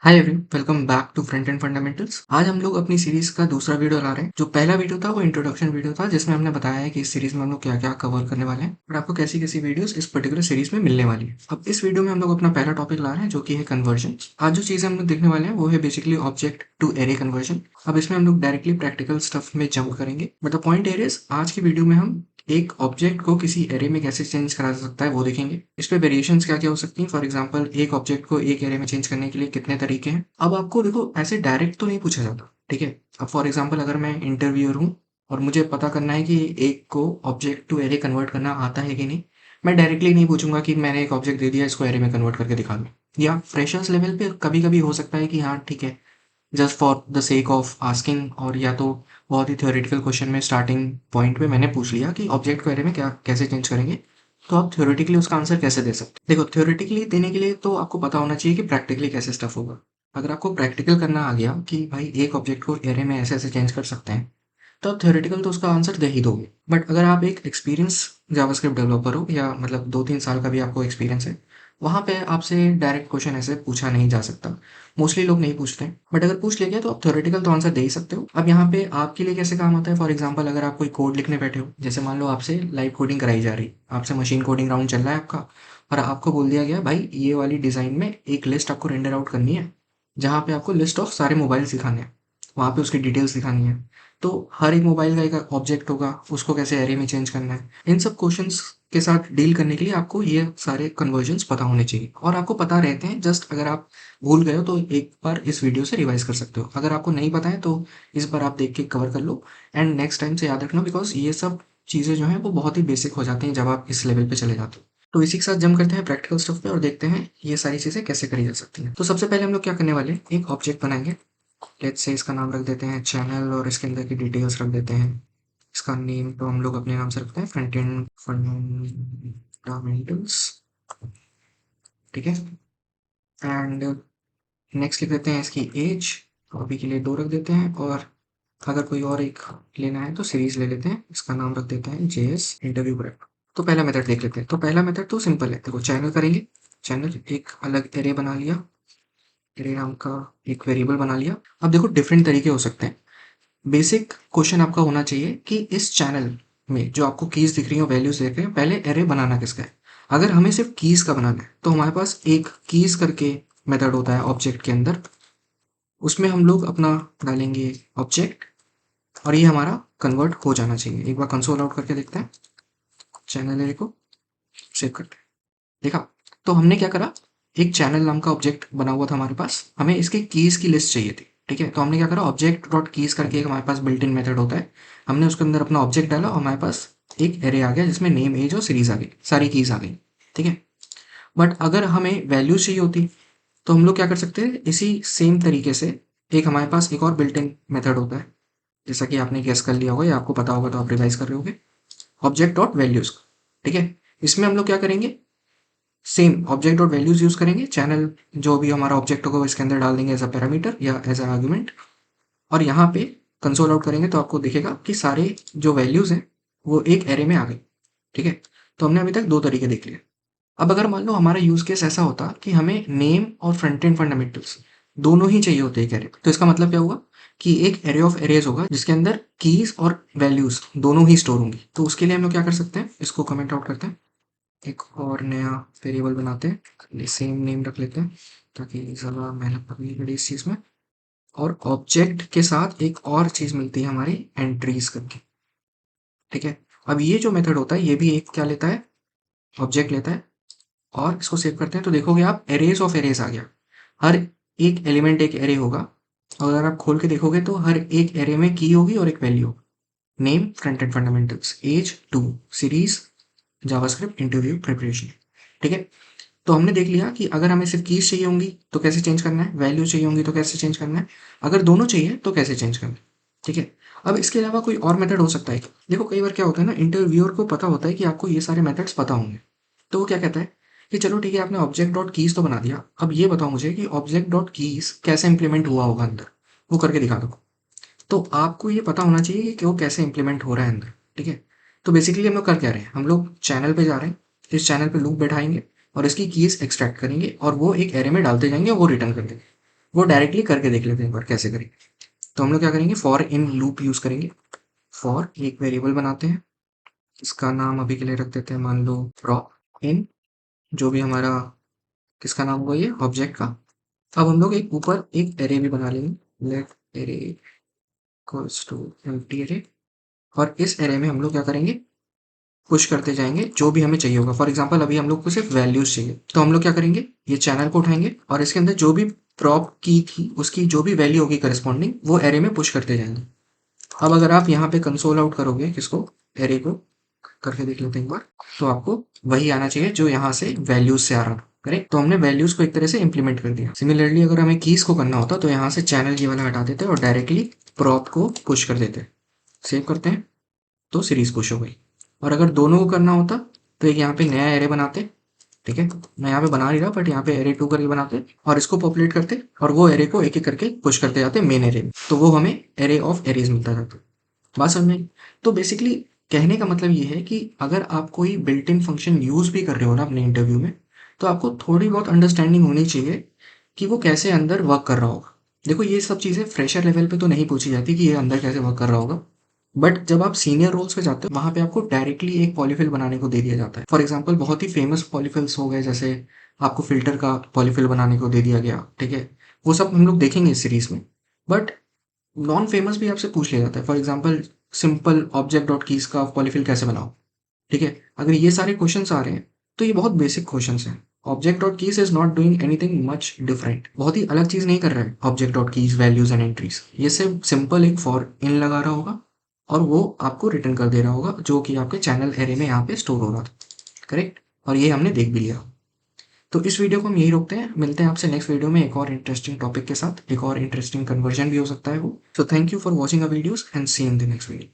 Hi everyone, welcome back to front end fundamentals. आज हम लोग अपनी सीरीज का दूसरा वीडियो ला रहे हैं। जो पहला वीडियो था वो इंट्रोडक्शन वीडियो था, जिसमें हमने बताया है कि इस सीरीज में हम लोग क्या क्या कवर करने वाले हैं और आपको कैसी कैसी वीडियोस इस पर्टिकुलर सीरीज में मिलने वाली है। अब इस वीडियो में हम लोग अपना पहला टॉपिक ला रहे हैं, जो कि है कन्वर्जन। आज जो चीज़ हम लोग देखने वाले हैं वो है basically object to array conversion. अब इसमें हम लोग डायरेक्टली प्रैक्टिकल स्टफ में जंप करेंगे, but the point here is आज की वीडियो में हम एक ऑब्जेक्ट को किसी एरे में कैसे चेंज करा जा सकता है वो देखेंगे। इस पे वेरिएशंस क्या क्या हो सकती हैं। फॉर एग्जांपल, एक ऑब्जेक्ट को एक एरे में चेंज करने के लिए कितने तरीके हैं। अब आपको देखो, ऐसे डायरेक्ट तो नहीं पूछा जाता, ठीक है। अब फॉर एग्जांपल, अगर मैं इंटरव्यूअर हूँ और मुझे पता करना है कि एक को ऑब्जेक्ट टू एरे कन्वर्ट करना आता है कि नहीं, मैं डायरेक्टली नहीं पूछूंगा कि मैंने एक ऑब्जेक्ट दे दिया, इसको एरे में कन्वर्ट करके दिखा दो। या फ्रेशर्स लेवल पे कभी कभी हो सकता है कि हाँ ठीक है, just for the sake of asking, और या तो बहुत ही थ्योरेटिकल क्वेश्चन में स्टार्टिंग पॉइंट में मैंने पूछ लिया कि ऑब्जेक्ट को एरे में क्या कैसे चेंज करेंगे, तो आप थ्योरेटिकली उसका आंसर कैसे दे सकते हैं। देखो, थ्योरेटिकली देने के लिए तो आपको पता होना चाहिए कि प्रैक्टिकली कैसे स्टफ होगा। अगर आपको प्रैक्टिकल करना आ गया कि भाई एक ऑब्जेक्ट को एरे में ऐसे ऐसे चेंज कर सकते हैं, तो आप थ्योरेटिकल तो उसका आंसर दे ही दोगे। बट अगर आप एक एक्सपीरियंस जावास्क्रिप्ट डेवलपर हो, या मतलब 2-3 साल का भी आपको एक्सपीरियंस है, वहाँ पे आपसे डायरेक्ट क्वेश्चन ऐसे पूछा नहीं जा सकता। मोस्टली लोग नहीं पूछते हैं, बट अगर पूछ लिया गया तो आप थ्योरेटिकल तो आंसर दे ही सकते हो। अब यहाँ पे आपके लिए कैसे काम आता है, फॉर एग्जाम्पल अगर आप कोई कोड लिखने बैठे हो, जैसे मान लो आपसे लाइव कोडिंग कराई जा रही, आपसे मशीन कोडिंग राउंड चल रहा है आपका, और आपको बोल दिया गया भाई ये वाली डिज़ाइन में एक लिस्ट आपको रेंडर आउट करनी है, जहाँ पे आपको लिस्ट ऑफ सारे मोबाइल्स दिखाने हैं, वहाँ पे उसकी डिटेल्स दिखानी है। तो हर एक मोबाइल का एक ऑब्जेक्ट होगा, उसको कैसे एरे में चेंज करना है। इन सब क्वेश्चंस के साथ डील करने के लिए आपको ये सारे कन्वर्जन्स पता होने चाहिए, और आपको पता रहते हैं। जस्ट अगर आप भूल गए हो तो एक बार इस वीडियो से रिवाइज कर सकते हो। अगर आपको नहीं पता है तो इस बार आप देख के कवर कर लो, एंड नेक्स्ट टाइम से याद रखना, बिकॉज ये सब चीज़ें जो हैं वो बहुत ही बेसिक हो जाती हैं जब आप इस लेवल पे चले जाते हो। तो इसी के साथ जम करते हैं प्रैक्टिकल स्टफ पे और देखते हैं ये सारी चीज़ें कैसे करी जा सकती हैं। तो सबसे पहले हम लोग क्या करने वाले हैं, एक ऑब्जेक्ट बनाएंगे। लेट्स से इसका नाम रख देते हैं चैनल, और इसके अंदर की डिटेल्स रख देते हैं। इसका नेम तो हम लोग अपने नाम से रखते हैं, फ्रंट एंड फंडामेंटल्स, ठीक है। एंड नेक्स्ट लिख देते हैं इसकी एज, अभी के लिए 2 रख देते हैं, और अगर कोई और एक लेना है तो सीरीज ले लेते हैं। इसका नाम रख देते हैं जेएस इंटरव्यू प्रेप। तो पहला मेथड देख लेते हैं। तो पहला मेथड तो सिंपल है, देखो चैनल करेंगे। चैनल एक अलग एरे बना लिया, एरे नाम का एक वेरिएबल बना लिया। अब देखो, डिफरेंट तरीके हो सकते हैं। बेसिक क्वेश्चन आपका होना चाहिए कि इस चैनल में जो आपको कीज दिख रही हैं, वैल्यूज देख रहे हैं, पहले एरे बनाना किसका है। अगर हमें सिर्फ कीज का बनाना है तो हमारे पास एक कीज करके मेथड होता है ऑब्जेक्ट के अंदर, उसमें हम लोग अपना डालेंगे ऑब्जेक्ट, और ये हमारा कन्वर्ट हो जाना चाहिए। एक बार कंसोल आउट करके देखते हैं, चैनल एरे को सेव करते हैं। देखा, तो हमने क्या करा, एक चैनल नाम का ऑब्जेक्ट बना हुआ था हमारे पास, हमें इसके कीज की लिस्ट चाहिए थी, ठीक है। तो हमने क्या करा, ऑब्जेक्ट डॉट कीज करके एक हमारे पास बिल्ट इन मेथड होता है, हमने उसके अंदर अपना ऑब्जेक्ट डाला और हमारे पास एक एरे आ गया जिसमें नेम, एज और सीरीज आ गई, सारी कीज आ गई, ठीक है। बट अगर हमें वैल्यूज चाहिए होती तो हम लोग क्या कर सकते हैं, इसी सेम तरीके से एक हमारे पास एक और बिल्ट इन मेथड होता है, जैसा कि आपने गेस कर लिया होगा या आपको पता होगा तो आप रिवाइज कर रहे होगे, ऑब्जेक्ट डॉट वैल्यूज, ठीक है। इसमें हम लोग क्या करेंगे, same object dot values use करेंगे। चैनल जो भी हमारा ऑब्जेक्ट होगा वो इसके अंदर डाल देंगे एज अ पैरामीटर या एज अ आर्गुमेंट, और यहाँ पे कंसोल आउट करेंगे तो आपको दिखेगा कि सारे जो वैल्यूज हैं वो एक एरे में आ गए, ठीक है। तो हमने अभी तक 2 तरीके देख लिए। अब अगर मान लो हमारा यूज केस ऐसा होता कि हमें नेम और फ्रंट एंड फंडामेंटल्स दोनों ही चाहिए होते एक एरे, तो इसका मतलब क्या हुआ कि एक एरे ऑफ एरेज होगा जिसके अंदर कीज और वैल्यूज दोनों ही स्टोर होंगी। तो उसके लिए हम लोग क्या कर सकते हैं, इसको कमेंट आउट करते हैं, एक और नया वेरिएबल बनाते हैं, सेम नेम रख लेते हैं ताकि ज़्यादा मेहनत ना करनी पड़े इस चीज़ में। और ऑब्जेक्ट के साथ एक और चीज़ मिलती है हमारी, एंट्रीज करके, ठीक है। अब ये जो मेथड होता है ये भी एक क्या लेता है, ऑब्जेक्ट लेता है, और इसको सेव करते हैं तो देखोगे आप एरेज ऑफ एरेज आ गया। हर एक एलिमेंट एक एरे होगा, और अगर आप खोल के देखोगे तो हर एक एरे में की होगी और एक वैल्यू होगी। Name, front end fundamentals, age, two, series, JavaScript, interview, preparation, ठीक है। तो हमने देख लिया कि अगर हमें सिर्फ कीज चाहिए होंगी तो कैसे चेंज करना है, वैल्यू चाहिए होंगी तो कैसे चेंज करना है, अगर दोनों चाहिए तो कैसे चेंज करना है, ठीक है। अब इसके अलावा कोई और मेथड हो सकता है। देखो कई बार क्या होता है ना, इंटरव्यूअर को पता होता है कि आपको ये सारे मेथड्स पता होंगे, तो वो क्या कहता है कि चलो ठीक है, आपने ऑब्जेक्ट डॉट कीज तो बना दिया, अब ये बताओ मुझे कि ऑब्जेक्ट डॉट कीज कैसे इंप्लीमेंट हुआ होगा अंदर, वो करके दिखा दो। तो आपको ये पता होना चाहिए कि वो कैसे इंप्लीमेंट हो रहा है अंदर, ठीक है। तो बेसिकली हम लोग कर क्या रहे हैं, हम लोग चैनल पे जा रहे हैं, इस चैनल पे लूप बैठाएंगे और इसकी कीज एक्सट्रैक्ट करेंगे और वो एक एरे में डालते जाएंगे और वो रिटर्न कर देंगे। वो डायरेक्टली करके देख लेते हैं एक बार कैसे करेंगे। तो हम लोग क्या करेंगे, फॉर इन लूप यूज़ करेंगे। फॉर एक वेरिएबल बनाते हैं, इसका नाम अभी के लिए रख देते हैं, मान लो प्रॉप इन, जो भी हमारा किसका नाम होगा ये ऑब्जेक्ट का। अब हम लोग एक ऊपर एक एरे भी बना लेंगे, let array equals to empty array. और इस एरे में हम लोग क्या करेंगे, पुश करते जाएंगे जो भी हमें चाहिए होगा। फॉर एग्जांपल अभी हम लोग को सिर्फ वैल्यूज चाहिए, तो हम लोग क्या करेंगे, ये चैनल को उठाएंगे और इसके अंदर जो भी प्रॉप की थी उसकी जो भी वैल्यू होगी करस्पॉन्डिंग, वो एरे में पुश करते जाएंगे। अब अगर आप यहाँ पे कंसोल आउट करोगे किसको, एरे को, करके देख लेते हैं एक बार, तो आपको वही आना चाहिए जो यहाँ से वैल्यूज से आ रहा था। करेक्ट, तो हमने वैल्यूज को एक तरह से इंप्लीमेंट कर दिया। सिमिलरली अगर हमें कीज को करना होता तो यहाँ से चैनल ये वाला हटा देते और डायरेक्टली प्रॉप को पुश कर देते। सेव करते हैं तो सीरीज पुश हो गई। और अगर दोनों को करना होता तो एक यहाँ पे नया एरे बनाते, ठीक है, मैं यहाँ पे बना नहीं रहा बट यहाँ पे एरे 2 करके बनाते और इसको पॉपुलेट करते और वो एरे को एक एक करके पुश करते जाते मेन एरे में, तो वो हमें एरे ऑफ एरेज मिलता जाता। बात समझ में? तो बेसिकली कहने का मतलब ये है कि अगर आप कोई बिल्ट इन फंक्शन यूज भी कर रहे हो ना अपने इंटरव्यू में, तो आपको थोड़ी बहुत अंडरस्टैंडिंग होनी चाहिए कि वो कैसे अंदर वर्क कर रहा होगा। देखो ये सब चीज़ें फ्रेशर लेवल पे तो नहीं पूछी जाती कि ये अंदर कैसे वर्क कर रहा होगा, बट जब आप सीनियर रोल्स पे जाते हो वहाँ पे आपको डायरेक्टली एक पॉलीफिल बनाने को दे दिया जाता है। फॉर एग्जांपल बहुत ही फेमस पॉलीफिल्स हो गए, जैसे आपको फिल्टर का पॉलीफिल बनाने को दे दिया गया, ठीक है, वो सब हम लोग देखेंगे इस सीरीज में। बट नॉन फेमस भी आपसे पूछ लिया जाता है, for example simple object dot keys का पॉलीफिल कैसे बनाओ, ठीक है। अगर ये सारे क्वेश्चंस आ रहे हैं तो ये बहुत बेसिक क्वेश्चंस हैं। Object dot keys is not doing anything much different, बहुत ही अलग चीज़ नहीं कर रहा है object dot keys values and entries. ये सिर्फ सिंपल एक फॉर इन लगा रहा होगा और वो आपको रिटर्न कर दे रहा होगा जो कि आपके चैनल एरे में यहाँ पे स्टोर हो रहा था। करेक्ट, और ये हमने देख भी लिया। तो इस वीडियो को हम यही रोकते हैं, मिलते हैं आपसे नेक्स्ट वीडियो में एक और इंटरेस्टिंग टॉपिक के साथ, एक और इंटरेस्टिंग कन्वर्जन भी हो सकता है वो। So thank you for watching a videos and see in the next video.